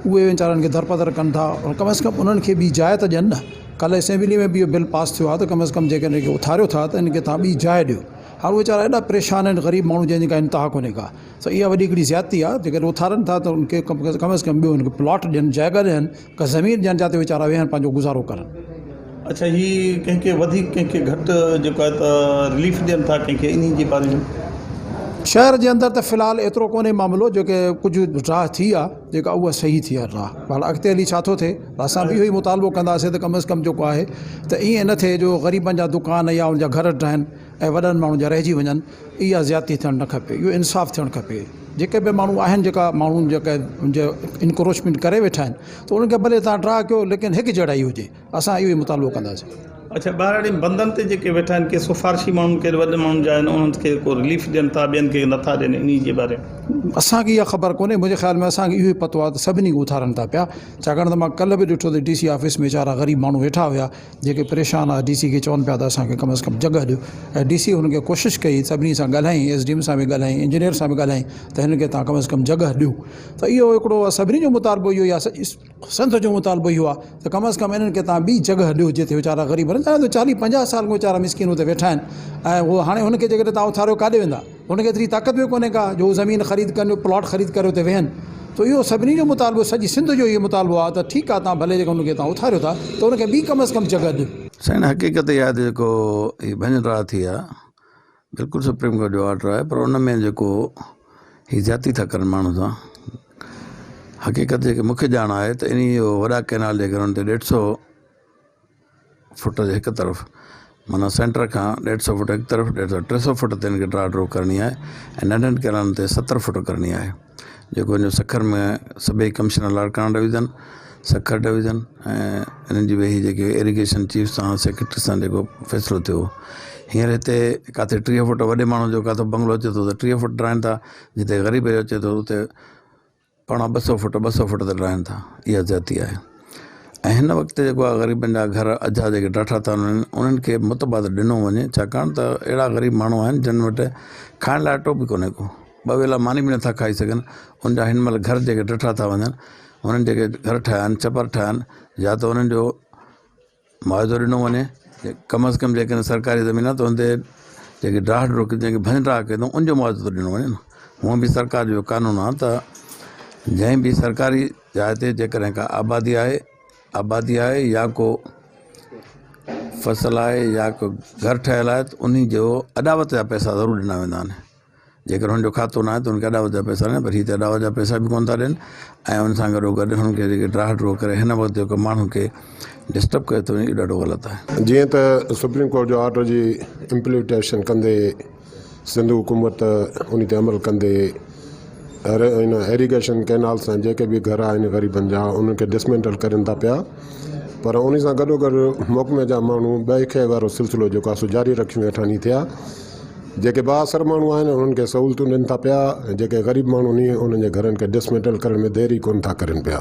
S12: उहे वीचारनि खे दरपदर कनि था, और कम से कम उन्हनि खे बि जाइ त ॾियनि न। कल्ह असेंबली में बि इहो बिल पास थियो आहे त कम से कम जेकॾहिं उथारियो था त इनखे तव्हां ॿी जाइ ॾियो। हाणे उहे वीचारा एॾा परेशान आहिनि ग़रीब माण्हू जंहिंजी का इंतिहा कोन्हे का। त इहा वॾी हिकिड़ी ज़्यादती आहे। जेकर उथारनि था त उनखे कम से कम ॿियो उनखे प्लॉट ॾियनि, जॻह ॾियनि, का ज़मीन ॾियनि जिते वीचारा वेहनि पंहिंजो गुज़ारो करनि।
S10: अच्छा, हीअ कंहिंखे वधीक कंहिंखे घटि जेको आहे त रिलीफ ॾियनि था कंहिंखे इन जे बारे में?
S12: शहर जे अंदरि त फ़िलहालु एतिरो कोन्हे मामिलो, जेके कुझु राह थी आहे जेका उहा सही थी आहे राह। पर अॻिते हली छा थो थिए, असां बि इहो ई मुतालबो कंदासीं त कम से कम जेको आहे त ईअं न थिए जो ग़रीबनि जा दुकान या उनजा घर ठहनि ऐं वॾनि माण्हुनि जा रहिजी वञनि। इहा ज़्यादती थियणु न खपे, इहो इंसाफ़ थियणु खपे। जेके बि माण्हू आहिनि जेका माण्हुनि जेके इंक्रोचमेंट करे वेठा आहिनि त उन्हनि खे भले तव्हां ड्रा कयो, लेकिन हिकु जहिड़ाई हुजे। असां इहो ई मुतालबो कंदासीं।
S10: अच्छा, ॿाहिरि बंधन ते जेके वेठा आहिनि के सिफारशी माण्हू के वॾे माण्हुनि जा आहिनि, उन्हनि खे को रिलीफ ॾियनि था, ॿियनि खे नथा ॾियनि, इन जे बारे में
S12: असांखे इहा ख़बर कोन्हे। मुंहिंजे ख़्याल में असांखे इहो ई पतो आहे त सभिनी खे उथारनि था पिया। छाकाणि त मां कल्ह बि ॾिठो त DC ऑफिस में वीचारा ग़रीब माण्हू वेठा हुआ जेके परेशान आहे। DC खे चवनि पिया त असांखे कम से कम जॻह ॾियो, ऐं DC हुनखे कोशिशि कई, सभिनी सां ॻाल्हाई, SDM सां बि ॻाल्हाई, इंजीनियर सां बि ॻाल्हाई त हिनखे तव्हां कम से कम जॻह ॾियो। त इहो हिकिड़ो सभिनी जो मुतालबो इहो ई आहे, संत जो मुतालबो इहो आहे त कम से कम इन्हनि खे तव्हां ॿी जॻह ॾियो जिते वीचारा ग़रीब आहिनि। 40-50 साल खां वीचारा मिसकिन हुते वेठा आहिनि, ऐं उहो हाणे हुनखे जेकॾहिं तव्हां उथारियो काॾे वेंदा? हुनखे एतिरी ताक़त बि कोन्हे का जो ज़मीन ख़रीद कनि, प्लॉट ख़रीद करे हुते वेहनि। त इहो सभिनी जो मुतालबो, सॼी सिंध जो इहो मुतालबो आहे त ठीकु आहे, तव्हां भले जेको हुनखे तव्हां उथारियो था त हुनखे ॿी कम से कम जॻह ॾियो।
S13: साईं, हक़ीक़त इहा आहे जेको हीअ भञरा थी आहे, बिल्कुलु सुप्रीम कोर्ट जो ऑर्डर आहे, पर उन में जेको हीअ ज़्यादती था करनि माण्हू सां। हक़ीक़त जेके मूंखे ॼाण आहे त इन जो वॾा कैनाल जे घर ते 150 फुट जे हिकु तरफ़, माना सेंटर खां 150 फुट हिकु तरफ़, 300 फुट ते हिनखे ड्रा ड्रो करणी आहे, ऐं नंढनि कैनालनि ते 70 फुट करणी आहे। जेको हिन जो सखर में सभई commissioner Larkana division, Sukkur division ऐं इन्हनि जी वेही जेके इरीगेशन चीफ सां सेक्रेटरी सां जेको फ़ैसिलो थियो। हींअर हिते किथे 30 फुट वॾे माण्हू जो किथे बंगलो अचे थो त 30 फुट ड्राइनि था, जिते ग़रीब जो अचे थो उते 200 फुट ते ड्राइनि था। इहा ज़्यादती आहे। ऐं हिन वक़्तु जेको आहे ग़रीबनि जा घर अझा जेके ॾाठा था वञनि, उन्हनि खे मुतबादल ॾिनो वञे। छाकाणि त अहिड़ा ग़रीब माण्हू आहिनि जिन वटि खाइण लाइ अटो बि कोन्हे को, 2 वेला मानी बि नथा खाई सघनि। उनजा हिन महिल घर जेके ॾाठा था वञनि, उन्हनि जेके घर ठाहिया आहिनि, छपर ठाहिया आहिनि, या त उन्हनि जो मुआवज़ो ॾिनो वञे, कम से कम जेकॾहिं सरकारी ज़मीन आहे त उन ते जेके ड्राह ड्रो जेके भञ ड्राह कयो अथऊं उनजो मुआवज़ो ॾिनो वञे न। हूअं बि सरकार जो क़ानून आहे त जंहिं बि सरकारी जाइ ते जेकॾहिं का आबादी आहे या को फसल आहे या को घर ठहियल आहे, त उन जो अॾावत जा पैसा ज़रूरु ॾिना वेंदा आहिनि। जेकर हुनजो खातो न आहे त हुनखे अॾावत जा पैसा ॾियनि, पर हीअ त अॾावत जा पैसा बि कोन था ॾियनि। ऐं उन सां गॾोगॾु हुनखे जेके ड्राह ड्रो करे हिन वक़्तु जेको माण्हू खे डिस्टर्ब करे थो, इहो ॾाढो ग़लति आहे।
S14: जीअं त सुप्रीम कोर्ट जो ऑर्डर जी इम्प्लीमेंटेशन कंदे सिंध हुकूमत उन ते अमल कंदे इन एरीगेशन कैनाल सां जेके बि घर आहिनि ग़रीबनि जा उन्हनि खे डिसमेंटल करनि था पिया, पर उन सां गॾोगॾु मोकमे जा माण्हू ॿ खे वारो सिलसिलो जेको आहे सो जारी रखी वेठा नी थिया। जेके बाअसर माण्हू आहिनि उन्हनि खे सहूलियतूं ॾियनि था पिया, जेके ग़रीब माण्हू नी उन्हनि जे घरनि खे डिसमेंटल करण में देरी कोन था करनि पिया।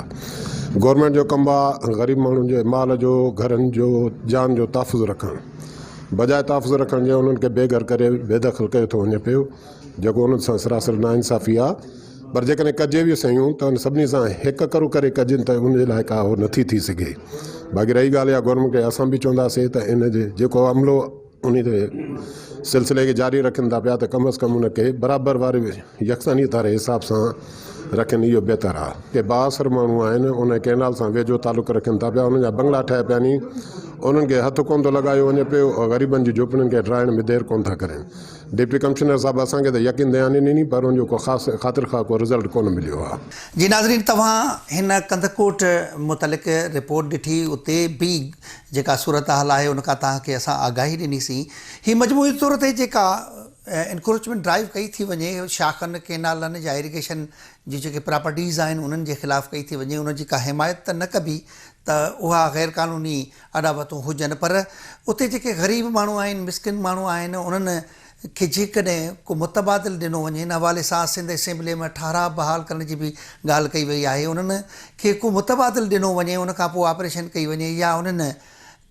S14: गवर्नमेंट जो कमु आहे ग़रीब माण्हुनि जे माल जो, घरनि जो, जान जो तहफ़ुज़ रखणु, बजाए तहफ़ुज़ रखण जे उन्हनि खे बेघर करे बेदख़ल कयो थो वञे पियो, जेको उन्हनि सां सरासर नाइंसाफ़ी आहे। पर जेकॾहिं कजे बि सयूं त उन सभिनी सां हिकु करू करे कजनि त उनजे लाइ का उहो नथी थी सघे। बाक़ी रही ॻाल्हि आहे गवर्नमेंट खे असां बि चवंदासीं त इन जे जेको अमलो उन ते सिलसिले खे जारी रखनि था पिया त कम से कम उनखे बराबरि वारे यकसानीत वारे हिसाब सां रखनि, इहो बहितर आहे। के बाअसर माण्हू आहिनि उन कैनाल सां वेझो तालुक़ु रखनि था पिया, उन्हनि जा बंगला ठहिया पिया नी, उन्हनि खे हथु कोन थो लॻायो वञे पियो, और ग़रीबनि जी झोपड़ियुनि खे ठाहिण में देरि कोन था करनि। डिप्टी कमिश्नर साहिबु असांखे त यकीन दयानी ॾिनी, पर उनजो को ख़ासि ख़ातिर खां को रिज़ल्ट कोन मिलियो आहे।
S1: जी नाज़रीन, तव्हां हिन कंदकोट मुतलिक़ रिपोर्ट ॾिठी, उते बि जेका सूरत हाल आहे उन खां तव्हांखे असां आगाही ॾिनीसीं। हीअ मजमूई तौर ते जेका इंक्रोचमेंट ड्राइव कई थी वञे शाखनि कैनालनि या इरीगेशन जी जेके प्रॉपर्टीज़ आहिनि उन्हनि जे ख़िलाफ़ु कई थी वञे, उनजी का हिमायत त न कबी त उहा गैर क़ानूनी अॾावतूं हुजनि, पर उते जेके ग़रीब माण्हू आहिनि, मिसकिन माण्हू आहिनि, उन्हनि खे जेकॾहिं को मुतबादिल ॾिनो वञे, हिन हवाले सां सिंध असेंबली में ठाराह बहाल करण जी बि ॻाल्हि कई वई आहे। उन्हनि खे को मुतबादिल ॾिनो वञे, उनखां पोइ ऑपरेशन कई वञे, या उन्हनि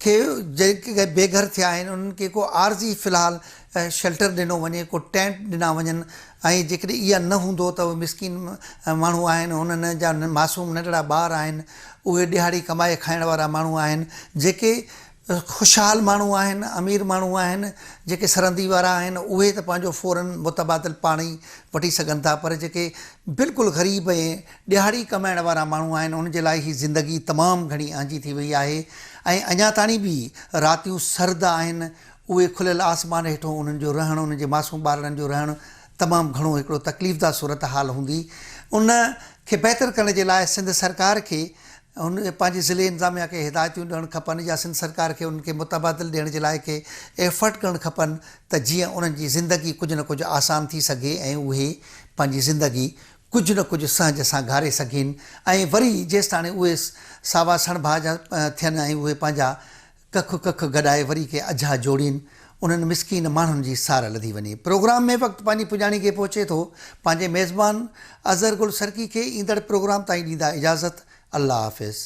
S1: खे जेके बेघर थिया आहिनि उन्हनि खे को आर्ज़ी फ़िलहाल शेल्टर ॾिनो वञे, को टेंट ॾिना वञनि। ऐं जेकॾहिं इहा न हूंदो त उहे मिसकिन माण्हू आहिनि, उन्हनि जा मासूम नंढड़ा ॿार आहिनि, उहे ॾिहाड़ी कमाए खाइण वारा माण्हू आहिनि, जेके ख़ुशहाल माण्हू आहिनि, अमीर माण्हू आहिनि, जेके सरहदी वारा आहिनि उहे त पंहिंजो फ़ौरन मुतबादिल पाण ई वठी सघनि था, पर जेके बिल्कुलु ग़रीब ऐं ॾिहाड़ी कमाइण वारा माण्हू आहिनि उन जे लाइ ही ज़िंदगी तमामु घणी आंजी थी वई आहे। ऐं अञा ताईं बि रातियूं सर्द आहिनि, उहे खुलियल आसमान हेठों उन्हनि जो रहणु, उन्हनि जे मासूम ॿारनि जो रहणु तमामु घणो हिकिड़ो तकलीफ़दा सूरत हाल हूंदी। उन खे बहितर करण जे लाइ सिंध सरकार खे उन पंहिंजे ज़िले इंतिज़ामिया खे हिदायतूं ॾियणु खपनि या सिंध सरकार खे उनखे मुतबादिल ॾियण जे लाइ के एफर्ट करणु खपनि त जीअं उन्हनि जी ज़िंदगी कुझु न कुझु आसान थी सघे ऐं उहे पंहिंजी ज़िंदगी कुझु न कुझु सहज सां घारे सघनि ऐं वरी जेसि ताणी उहे सावा सण भाॼा थियनि ऐं उहे पंहिंजा कख गॾाए वरी के अझा जोड़ीनि, उन्हनि मिसकीन माण्हुनि जी सार लधी वञे। प्रोग्राम में वक़्तु पंहिंजी पुॼाणी खे पहुचे थो। पंहिंजे मेज़बान अज़हर गुल सरकी खे ईंदड़ प्रोग्राम ताईं ॾींदा इजाज़त। अल्लाह हाफ़िज़।